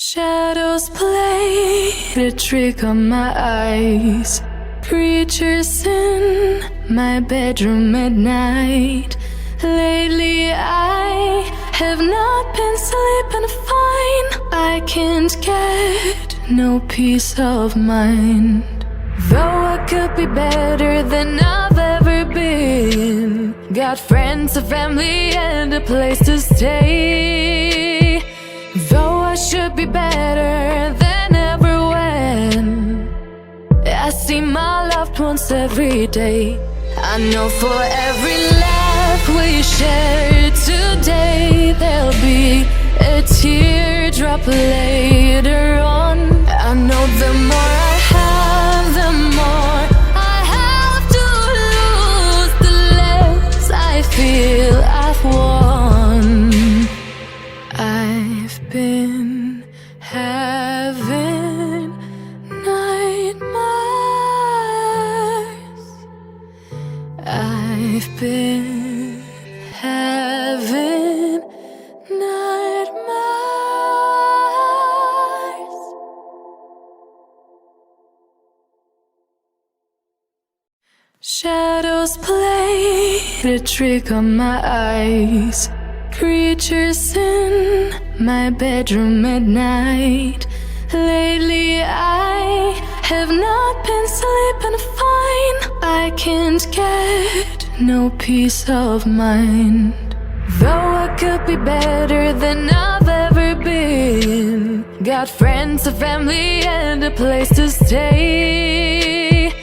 Shadows played a trick on my eyes. Creatures in my bedroom at night. Lately I have not been sleeping fine. I can't get no peace of mind. Though I could be better than I've ever been. Got friends, a family, and a place to stay. Though I should be better than ever when I see my loved ones every day. I know for every laugh we share today, there'll be a teardrop later on. I know the more I have, the more I have to lose, the less I feel I've won. I've been having nightmares. I've been having nightmares. Shadows played a trick on my eyes. Creatures in my bedroom at night. Lately I have not been sleeping fine. I can't get no peace of mind. Though I could be better than I've ever been. Got friends, a family, and a place to stay.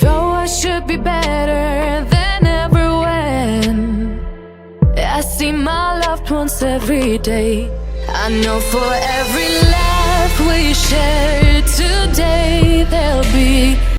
Though I should be better than ever when I see my loved ones every day. I know for every